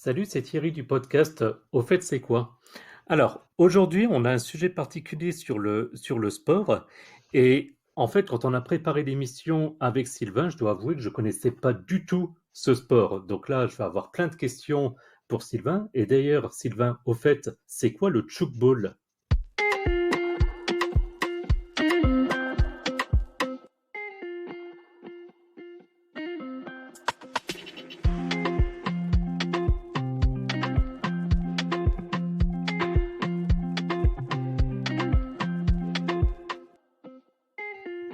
Salut, c'est Thierry du podcast Au fait, c'est quoi? Alors, aujourd'hui, on a un sujet particulier sur le sport. Et en fait, quand on a préparé l'émission avec Sylvain, je dois avouer que je ne connaissais pas du tout ce sport. Donc là, je vais avoir plein de questions pour Sylvain. Et d'ailleurs, Sylvain, au fait, c'est quoi le tchoukball?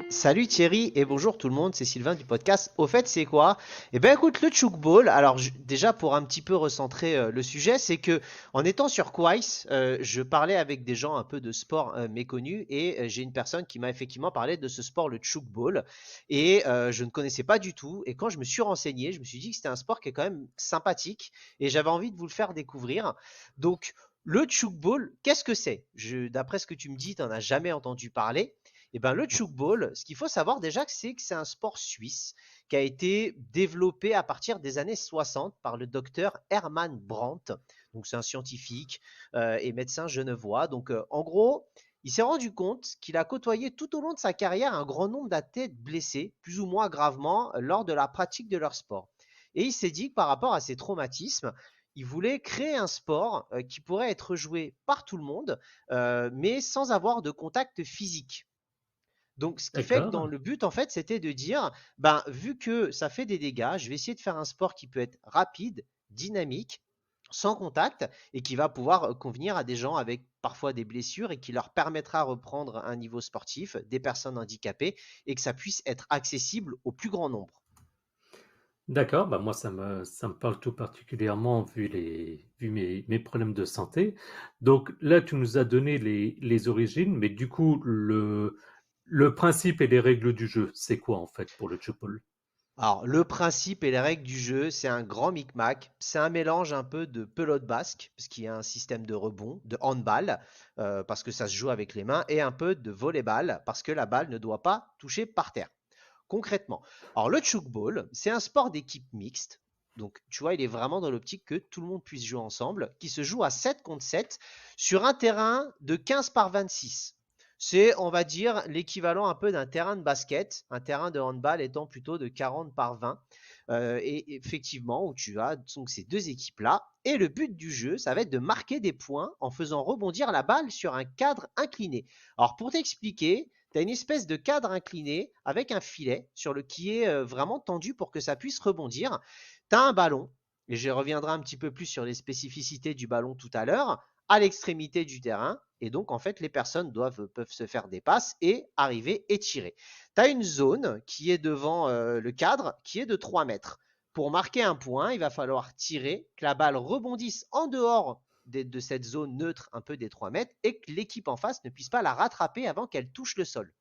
Salut Thierry et bonjour tout le monde, c'est Sylvain du podcast. Au fait, c'est quoi? Eh ben écoute, le tchoukball, alors déjà pour un petit peu recentrer le sujet, c'est que en étant sur Quais, je parlais avec des gens un peu de sport méconnus et j'ai une personne qui m'a effectivement parlé de ce sport, le tchoukball, et je ne connaissais pas du tout. Et quand je me suis renseigné, je me suis dit que c'était un sport qui est quand même sympathique et j'avais envie de vous le faire découvrir. Donc, le tchoukball, qu'est-ce que c'est? D'après ce que tu me dis, tu n'en as jamais entendu parler. Et ben, le tchoukball, ce qu'il faut savoir déjà, c'est un sport suisse qui a été développé à partir des années 60 par le docteur Hermann Brandt. Donc, c'est un scientifique et médecin genevois. Donc, en gros, il s'est rendu compte qu'il a côtoyé tout au long de sa carrière un grand nombre d'athlètes blessés, plus ou moins gravement, lors de la pratique de leur sport. Et il s'est dit que par rapport à ces traumatismes, il voulait créer un sport qui pourrait être joué par tout le monde, mais sans avoir de contact physique. Donc, ce qui fait que dans D'accord. le but, en fait, c'était de dire, ben, vu que ça fait des dégâts, je vais essayer de faire un sport qui peut être rapide, dynamique, sans contact, et qui va pouvoir convenir à des gens avec parfois des blessures et qui leur permettra de reprendre un niveau sportif, des personnes handicapées, et que ça puisse être accessible au plus grand nombre. D'accord, bah moi ça me parle tout particulièrement vu mes problèmes de santé. Donc là, tu nous as donné les origines, mais du coup, le principe et les règles du jeu, c'est quoi en fait pour le tchoukball? Alors, le principe et les règles du jeu, c'est un grand micmac. C'est un mélange un peu de pelote basque, parce qu'il y a un système de rebond, de handball, parce que ça se joue avec les mains, et un peu de volleyball, parce que la balle ne doit pas toucher par terre. Concrètement. Alors, le tchoukball, c'est un sport d'équipe mixte. Donc, tu vois, il est vraiment dans l'optique que tout le monde puisse jouer ensemble, qui se joue à 7 contre 7 sur un terrain de 15 par 26. C'est, on va dire, l'équivalent un peu d'un terrain de basket, un terrain de handball étant plutôt de 40 par 20. Et effectivement, où tu as donc ces deux équipes-là. Et le but du jeu, ça va être de marquer des points en faisant rebondir la balle sur un cadre incliné. Alors, pour t'expliquer, tu as une espèce de cadre incliné avec un filet qui est vraiment tendu pour que ça puisse rebondir. Tu as un ballon, et je reviendrai un petit peu plus sur les spécificités du ballon tout à l'heure, à l'extrémité du terrain. Et donc, en fait, les personnes peuvent se faire des passes et arriver et tirer. Tu as une zone qui est devant le cadre, qui est de 3 mètres. Pour marquer un point, il va falloir tirer, que la balle rebondisse en dehors de cette zone neutre un peu des 3 mètres et que l'équipe en face ne puisse pas la rattraper avant qu'elle touche le sol.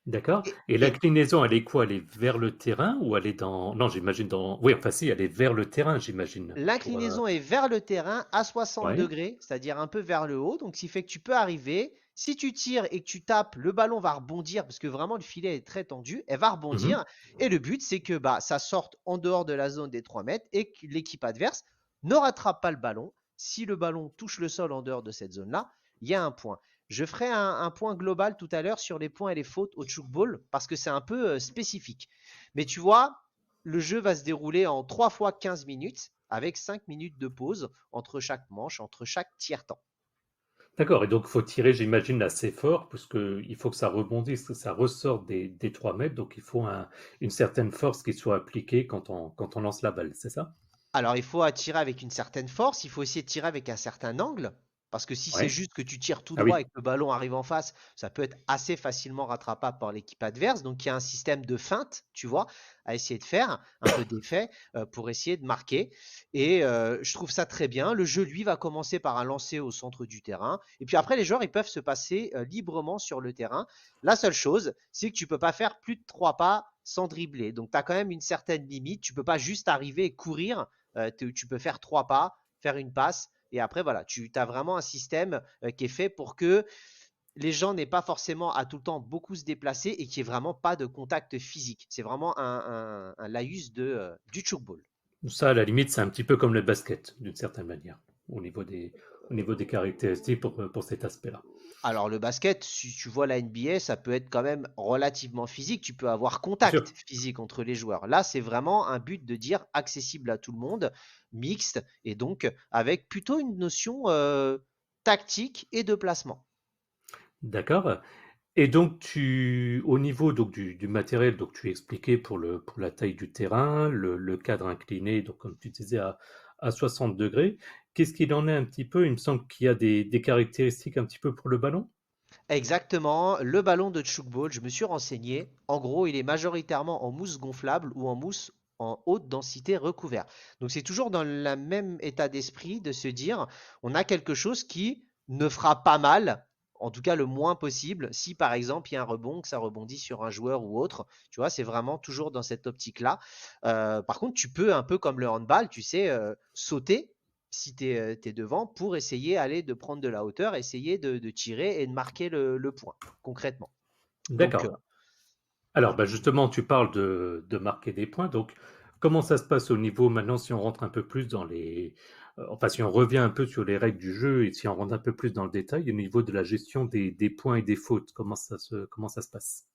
D'accord. Et, Et et l'inclinaison, elle est quoi? Elle est vers le terrain ou elle est dans... Non, j'imagine dans... Oui, enfin si, elle est vers le terrain, j'imagine. L'inclinaison est vers le terrain à 60 Ouais. degrés, c'est-à-dire un peu vers le haut. Donc, ce qui fait que tu peux arriver. Si tu tires et que tu tapes, le ballon va rebondir parce que vraiment le filet est très tendu. Elle va Mhm. rebondir. Et le but, c'est que bah, ça sorte en dehors de la zone des 3 mètres et que l'équipe adverse ne rattrape pas le ballon. Si le ballon touche le sol en dehors de cette zone-là, il y a un point. Je ferai un point global tout à l'heure sur les points et les fautes au tchoukball parce que c'est un peu spécifique. Mais tu vois, le jeu va se dérouler en 3 fois 15 minutes avec 5 minutes de pause entre chaque manche, entre chaque tiers-temps. D'accord. Et donc, il faut tirer, j'imagine, assez fort, parce que il faut que ça rebondisse, que ça ressorte des 3 mètres. Donc, il faut une certaine force qui soit appliquée quand on lance la balle, c'est ça? Alors, il faut attirer avec une certaine force, il faut essayer de tirer avec un certain angle, parce que si c'est Ouais. juste que tu tires tout Ah droit et oui. que le ballon arrive en face, ça peut être assez facilement rattrapable par l'équipe adverse. Donc, il y a un système de feinte, tu vois, à essayer de faire, un peu d'effet, pour essayer de marquer. Et je trouve ça très bien. Le jeu, lui, va commencer par un lancer au centre du terrain. Et puis après, les joueurs, ils peuvent se passer librement sur le terrain. La seule chose, c'est que tu peux pas faire plus de 3 pas sans dribbler. Donc, tu as quand même une certaine limite. Tu peux pas juste arriver et courir, tu peux faire 3 pas, faire une passe, et après, voilà, tu as vraiment un système qui est fait pour que les gens n'aient pas forcément à tout le temps beaucoup se déplacer et qu'il n'y ait vraiment pas de contact physique. C'est vraiment un laïus du tchoukball. Ça, à la limite, c'est un petit peu comme le basket, d'une certaine manière, au niveau des caractéristiques pour cet aspect-là. Alors le basket, si tu vois la NBA, ça peut être quand même relativement physique. Tu peux avoir Bien contact sûr. physique entre les joueurs. Là, c'est vraiment un but de dire accessible à tout le monde, mixte, et donc avec plutôt une notion tactique et de placement. D'accord. Et donc, au niveau donc, du matériel, donc tu expliquais pour la taille du terrain, le cadre incliné, donc comme tu disais, à 60 degrés. Qu'est-ce qu'il en est un petit peu? Il me semble qu'il y a des caractéristiques un petit peu pour le ballon. Exactement, le ballon de Tchoukball, je me suis renseigné. En gros, il est majoritairement en mousse gonflable ou en mousse en haute densité recouvert. Donc c'est toujours dans le même état d'esprit de se dire, on a quelque chose qui ne fera pas mal, en tout cas le moins possible, si par exemple il y a un rebond, que ça rebondit sur un joueur ou autre. Tu vois, c'est vraiment toujours dans cette optique-là. Par contre, tu peux, un peu comme le handball, tu sais, sauter si tu es, devant pour essayer aller de prendre de la hauteur, essayer de tirer et de marquer le point concrètement. Donc, D'accord. Alors, bah, justement, tu parles de marquer des points. Donc, comment ça se passe au niveau maintenant, si on rentre un peu plus dans enfin, si on revient un peu sur les règles du jeu et si on rentre un peu plus dans le détail, au niveau de la gestion des points et des fautes, comment ça se passe?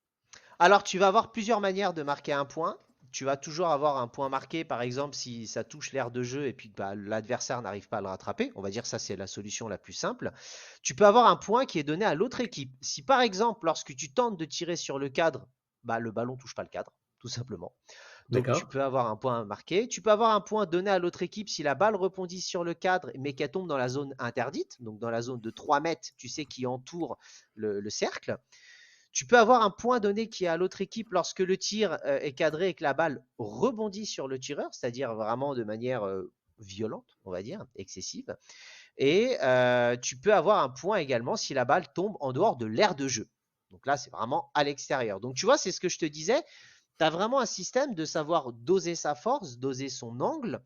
alors tu vas avoir plusieurs manières de marquer un point. Tu vas toujours avoir un point marqué, par exemple, si ça touche l'aire de jeu et puis bah, l'adversaire n'arrive pas à le rattraper. On va dire que ça, c'est la solution la plus simple. Tu peux avoir un point qui est donné à l'autre équipe. Si par exemple, lorsque tu tentes de tirer sur le cadre, bah, le ballon touche pas le cadre, tout simplement. Donc tu D'accord? peux avoir un point marqué. Tu peux avoir un point donné à l'autre équipe si la balle rebondit sur le cadre, mais qu'elle tombe dans la zone interdite, donc dans la zone de 3 mètres, tu sais, qui entoure le cercle. Tu peux avoir un point donné qui est à l'autre équipe lorsque le tir est cadré et que la balle rebondit sur le tireur, c'est-à-dire vraiment de manière violente, on va dire, excessive. Et tu peux avoir un point également si la balle tombe en dehors de l'aire de jeu. Donc là, c'est vraiment à l'extérieur. Donc tu vois, c'est ce que je te disais. Tu as vraiment un système de savoir doser sa force, doser son angle,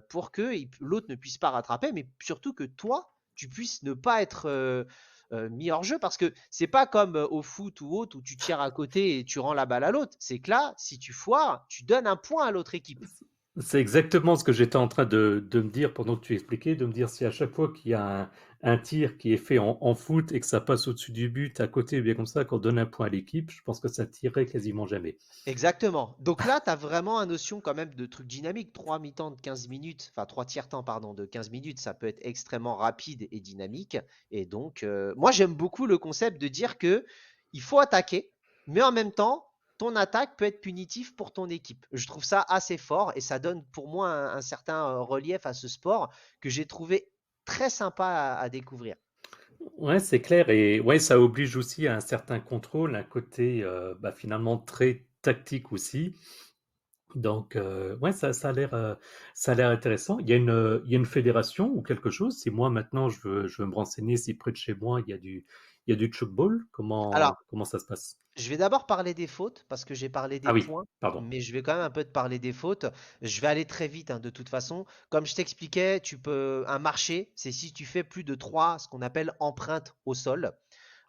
pour que l'autre ne puisse pas rattraper, mais surtout que toi, tu puisses ne pas être mis hors jeu, parce que c'est pas comme au foot ou autre où tu tires à côté et tu rends la balle à l'autre. C'est que là, si tu foires, tu donnes un point à l'autre équipe. C'est exactement ce que j'étais en train de me dire pendant que tu expliquais, de me dire si à chaque fois qu'il y a un tir qui est fait en foot et que ça passe au-dessus du but, à côté, bien comme ça, qu'on donne un point à l'équipe, je pense que ça tirerait quasiment jamais. Exactement. Donc là, tu as vraiment une notion quand même de truc dynamique. 3 mi-temps de 15 minutes, enfin 3 tiers-temps, pardon, de 15 minutes, ça peut être extrêmement rapide et dynamique. Et donc, moi, j'aime beaucoup le concept de dire que il faut attaquer, mais en même temps, ton attaque peut être punitive pour ton équipe. Je trouve ça assez fort et ça donne pour moi un certain relief à ce sport que j'ai trouvé très sympa à découvrir. Ouais, c'est clair. Et ouais, ça oblige aussi à un certain contrôle, un côté bah, finalement très tactique aussi. Donc, ouais, ça a l'air intéressant. Il y a une fédération ou quelque chose. Si moi maintenant je veux me renseigner si près de chez moi il y a du tchoukball, Alors, comment ça se passe? je vais d'abord parler des fautes parce que j'ai parlé des Ah oui, points, pardon. mais je vais quand même un peu te parler des fautes. Je vais aller très vite, hein, de toute façon. Comme je t'expliquais, tu peux un marché, c'est si tu fais plus de 3, ce qu'on appelle empreintes au sol.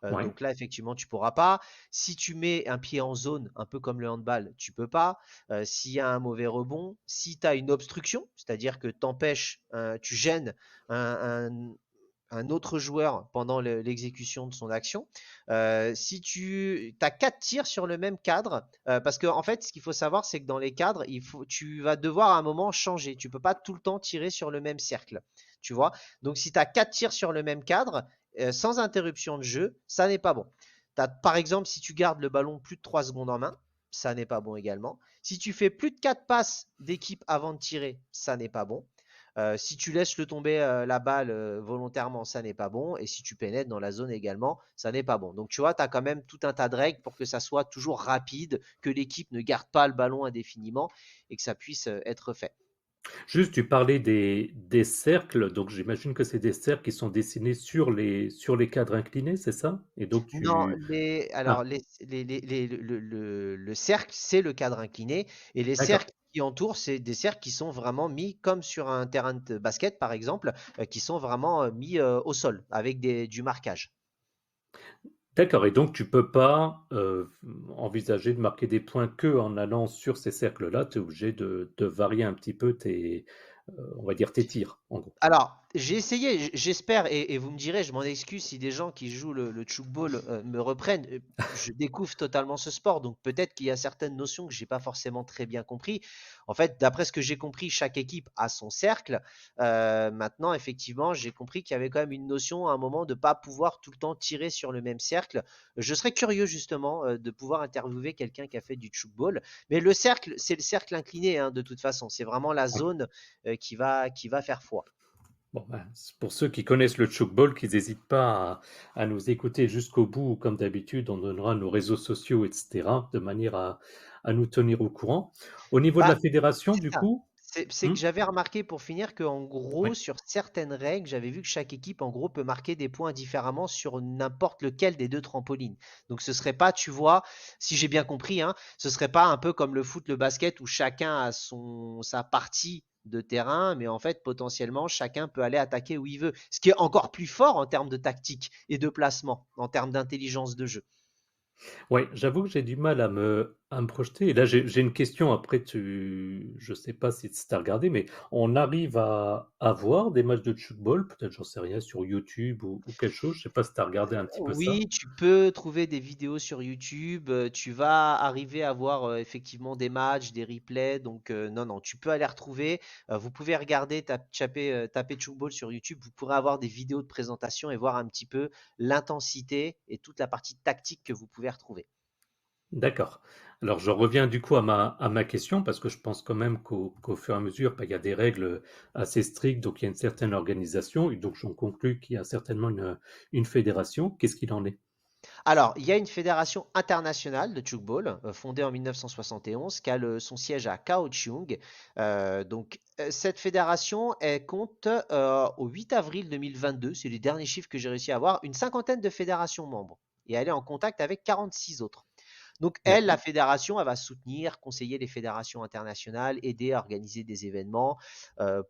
Ouais, Donc là, effectivement, tu pourras pas. Si tu mets un pied en zone, un peu comme le handball, tu peux pas. S'il y a un mauvais rebond, si tu as une obstruction, c'est-à-dire que t'empêches, tu gênes un autre joueur pendant l'exécution de son action. Si tu as 4 tirs sur le même cadre, parce que en fait, ce qu'il faut savoir, c'est que dans les cadres, tu vas devoir à un moment changer. Tu peux pas tout le temps tirer sur le même cercle. Tu vois. Donc, si tu as 4 tirs sur le même cadre, sans interruption de jeu, ça n'est pas bon. Par exemple, si tu gardes le ballon plus de 3 secondes en main, ça n'est pas bon également. Si tu fais plus de 4 passes d'équipe avant de tirer, ça n'est pas bon. Si tu laisses le tomber la balle volontairement, ça n'est pas bon. Et si tu pénètres dans la zone également, ça n'est pas bon. Donc tu vois, tu as quand même tout un tas de règles pour que ça soit toujours rapide, que l'équipe ne garde pas le ballon indéfiniment et que ça puisse être fait. juste tu parlais des cercles, donc j'imagine que c'est des cercles qui sont dessinés sur les cadres inclinés, c'est ça? Et donc Non, tu alors ah, le cercle, c'est le cadre incliné, et les d'accord. cercles qui entourent, c'est des cercles qui sont vraiment mis comme sur un terrain de basket, par exemple, qui sont vraiment mis au sol avec du marquage. D'accord, et donc tu peux pas envisager de marquer des points que en allant sur ces cercles-là, tu es obligé de varier un petit peu tes, on va dire tes tirs, en gros. Alors, j'ai essayé, j'espère, et vous me direz, je m'en excuse si des gens qui jouent le tchoukball me reprennent. Je découvre totalement ce sport, donc peut-être qu'il y a certaines notions que j'ai pas forcément très bien compris. En fait, d'après ce que j'ai compris, chaque équipe a son cercle. Maintenant, effectivement, j'ai compris qu'il y avait quand même une notion à un moment de pas pouvoir tout le temps tirer sur le même cercle. Je serais curieux justement de pouvoir interviewer quelqu'un qui a fait du tchoukball. Mais le cercle, c'est le cercle incliné hein, de toute façon. C'est vraiment la Oui. zone qui va faire foi. Bon, ben, c'est pour ceux qui connaissent le tchoukball, qu'ils n'hésitent pas à nous écouter jusqu'au bout. Comme d'habitude, on donnera nos réseaux sociaux, etc., de manière à nous tenir au courant. Au niveau de Bah, la fédération, c'est du ça. coup, C'est hmm, que j'avais remarqué pour finir qu'en gros, ouais, sur certaines règles, j'avais vu que chaque équipe, en gros, peut marquer des points différemment sur n'importe lequel des deux trampolines. Donc ce serait pas, tu vois, si j'ai bien compris, hein, ce serait pas un peu comme le foot, le basket, où chacun a sa partie de terrain, mais en fait, potentiellement, chacun peut aller attaquer où il veut. Ce qui est encore plus fort en termes de tactique et de placement, en termes d'intelligence de jeu. ouais, j'avoue que j'ai du mal à me projeter. Et là, j'ai une question. Après, je sais pas si tu as regardé, mais on arrive à voir des matchs de football, peut-être, j'en sais rien, sur YouTube ou quelque chose. Je sais pas si tu as regardé un petit peu ça. Oui, tu peux trouver des vidéos sur YouTube, tu vas arriver à voir, effectivement des matchs, des replays donc non, non, tu peux aller retrouver, vous pouvez regarder, taper Tchoukball sur YouTube, vous pourrez avoir des vidéos de présentation et voir un petit peu l'intensité et toute la partie tactique que vous pouvez retrouver. D'accord. Alors, je reviens du coup à ma question, parce que je pense quand même qu'au fur et à mesure, bah, il y a des règles assez strictes, donc il y a une certaine organisation, et donc j'en conclus qu'il y a certainement une fédération. Qu'est-ce qu'il en est? Alors, il y a une fédération internationale de tchoukball, fondée en 1971, qui a son siège à Kaohsiung. Cette fédération, elle compte, au 8 avril 2022, c'est les derniers chiffres que j'ai réussi à avoir, une cinquantaine de fédérations membres. Et elle est en contact avec 46 autres. Donc, elle, la D'accord. fédération, elle va soutenir, conseiller les fédérations internationales, aider à organiser des événements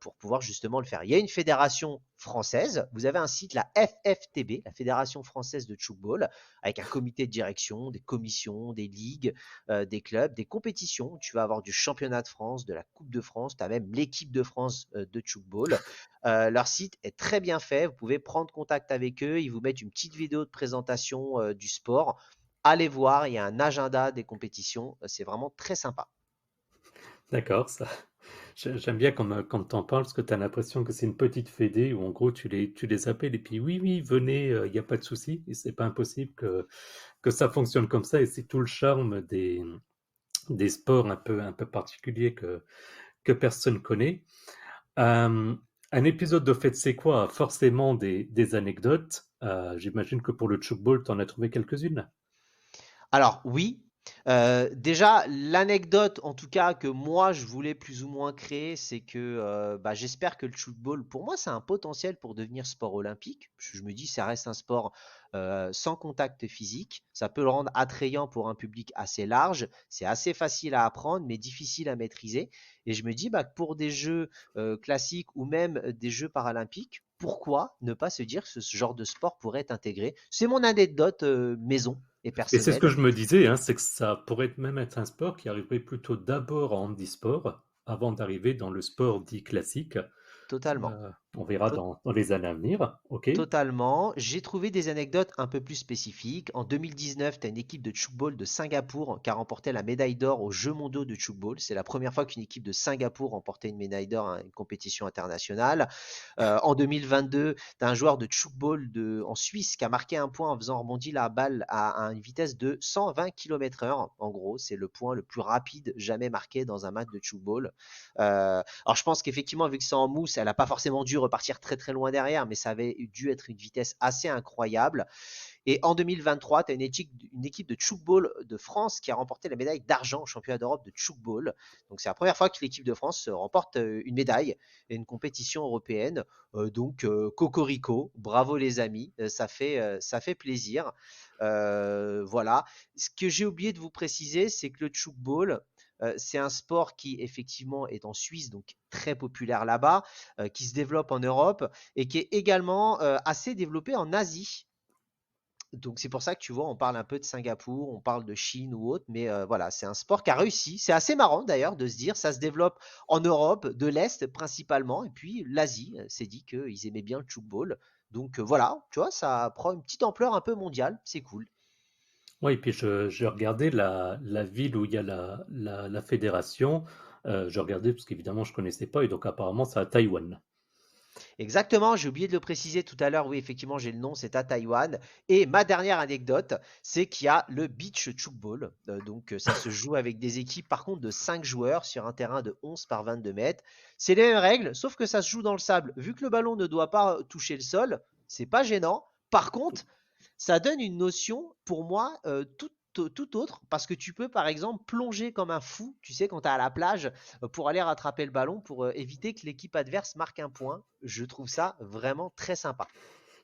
pour pouvoir justement le faire. Il y a une fédération française, vous avez un site, la FFTB, la Fédération française de tchoukball, avec un comité de direction, des commissions, des ligues, des clubs, des compétitions. Tu vas avoir du championnat de France, de la Coupe de France, tu as même l'équipe de France de tchoukball. Leur site est très bien fait, vous pouvez prendre contact avec eux, ils vous mettent une petite vidéo de présentation du sport. Allez voir, il y a un agenda des compétitions, c'est vraiment très sympa. D'accord, ça. J'aime bien quand t'en parles, parce que tu as l'impression que c'est une petite fédé où en gros tu les appelles et puis oui, oui, venez, il n'y a pas de souci. Et c'est pas impossible que ça fonctionne comme ça. Et c'est tout le charme des sports un peu particuliers que personne connaît. Euh, un épisode de Faites c'est quoi a forcément des anecdotes. J'imagine que pour le tchoukball, tu en as trouvé quelques-unes. Alors oui, déjà l'anecdote en tout cas que moi je voulais plus ou moins créer, c'est que, bah, j'espère que le football pour moi c'est un potentiel pour devenir sport olympique. Je me dis ça reste un sport, sans contact physique, ça peut le rendre attrayant pour un public assez large, c'est assez facile à apprendre mais difficile à maîtriser et je me dis, bah, que pour des jeux, classiques ou même des jeux paralympiques, pourquoi ne pas se dire que ce genre de sport pourrait être intégré? C'est mon anecdote, maison et Et c'est ce personnelle. que je me disais, hein, c'est que ça pourrait même être un sport qui arriverait plutôt d'abord en handisport avant d'arriver dans le sport dit classique. Totalement. On verra To- dans les années à venir. OK. Totalement. J'ai trouvé des anecdotes un peu plus spécifiques. En 2019, tu as une équipe de tchoukball de Singapour qui a remporté la médaille d'or aux Jeux mondiaux de tchoukball. C'est la première fois qu'une équipe de Singapour remportait une médaille d'or à une compétition internationale. En 2022, tu as un joueur de tchoukball en Suisse qui a marqué un point en faisant rebondir la balle à une vitesse de 120 km/h. En gros, c'est le point le plus rapide jamais marqué dans un match de tchoukball. Alors je pense qu'effectivement, vu que c'est en mousse, elle n'a pas forcément dû repartir très très loin derrière, mais ça avait dû être une vitesse assez incroyable. Et en 2023, tu as une équipe de tchoukball de France qui a remporté la médaille d'argent au championnat d'Europe de tchoukball. Donc c'est la première fois que l'équipe de France remporte une médaille et une compétition européenne. Cocorico, bravo les amis, ça fait plaisir. Voilà. Ce que j'ai oublié de vous préciser, c'est que le tchoukball, c'est un sport qui effectivement est en Suisse, donc très populaire là-bas, qui se développe en Europe et qui est également assez développé en Asie. Donc c'est pour ça que tu vois, on parle un peu de Singapour, on parle de Chine ou autre, mais voilà, c'est un sport qui a réussi. C'est assez marrant d'ailleurs de se dire, ça se développe en Europe, de l'Est principalement, et puis l'Asie s'est dit qu'ils aimaient bien le tchoukball. Donc voilà, tu vois, ça prend une petite ampleur un peu mondiale, c'est cool. Oui, et puis je regardais la ville où il y a la fédération. Je regardais parce qu'évidemment je connaissais pas et donc apparemment c'est à Taïwan. Exactement, j'ai oublié de le préciser tout à l'heure. Oui, effectivement, j'ai le nom, c'est à Taïwan. Et ma dernière anecdote, c'est qu'il y a le beach tchoukball. Ça se joue avec des équipes, par contre, de 5 joueurs sur un terrain de 11 par 22 mètres. C'est les mêmes règles, sauf que ça se joue dans le sable. Vu que le ballon ne doit pas toucher le sol, c'est pas gênant. Par contre, ça donne une notion, pour moi, tout autre, parce que tu peux, par exemple, plonger comme un fou, tu sais, quand tu es à la plage, pour aller rattraper le ballon, pour éviter que l'équipe adverse marque un point. Je trouve ça vraiment très sympa.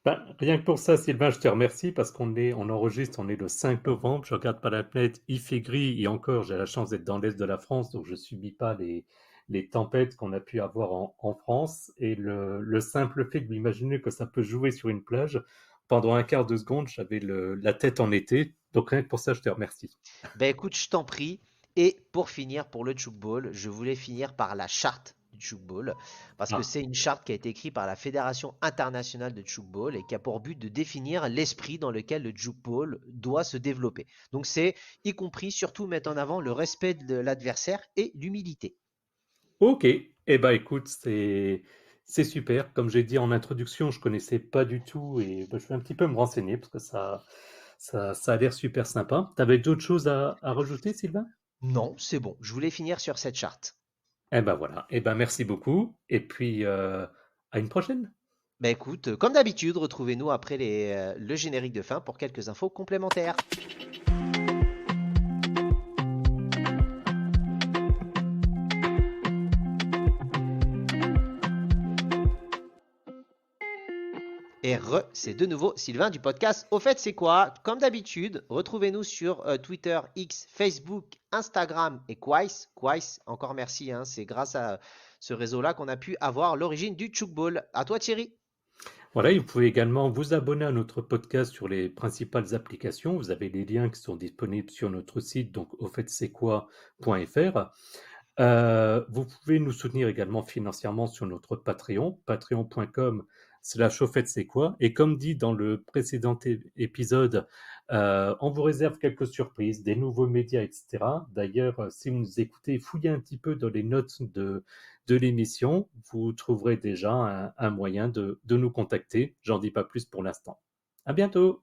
Ben, rien que pour ça, Sylvain, je te remercie parce on enregistre, on est le 5 novembre, je regarde pas la planète, il fait gris et encore, j'ai la chance d'être dans l'est de la France, donc je subis pas les tempêtes qu'on a pu avoir en France. Et le simple fait de m'imaginer que ça peut jouer sur une plage, pendant un quart de seconde, j'avais la tête en été. Donc rien que pour ça, je te remercie. Ben écoute, je t'en prie. Et pour finir, pour le tchoukball, je voulais finir par la charte du tchoukball, parce que Ah, c'est une charte qui a été écrite par la Fédération internationale de tchoukball et qui a pour but de définir l'esprit dans lequel le tchoukball doit se développer. Donc c'est y compris surtout mettre en avant le respect de l'adversaire et l'humilité. ok. Eh ben écoute, c'est super. Comme j'ai dit en introduction, je connaissais pas du tout et ben, je vais un petit peu me renseigner parce que ça a l'air super sympa. T'avais d'autres choses à rajouter, Sylvain? Non, c'est bon, je voulais finir sur cette charte. Eh ben voilà. Eh ben merci beaucoup. Et puis à une prochaine. Ben écoute, comme d'habitude, retrouvez-nous après le générique de fin pour quelques infos complémentaires. Et c'est de nouveau Sylvain du podcast Au fait, c'est quoi? Comme d'habitude, retrouvez-nous sur Twitter, X, Facebook, Instagram et Quais. Quais, encore merci, hein, c'est grâce à ce réseau-là qu'on a pu avoir l'origine du Tchoukball. À toi, Thierry. Voilà, et vous pouvez également vous abonner à notre podcast sur les principales applications. Vous avez les liens qui sont disponibles sur notre site, donc au fait c'est quoi.fr. Vous pouvez nous soutenir également financièrement sur notre Patreon, patreon.com/au fait c'est quoi. Et comme dit dans le précédent épisode, on vous réserve quelques surprises, des nouveaux médias, etc. D'ailleurs, si vous nous écoutez, fouillez un petit peu dans les notes de l'émission, vous trouverez déjà un moyen de nous contacter. J'en dis pas plus pour l'instant. À bientôt!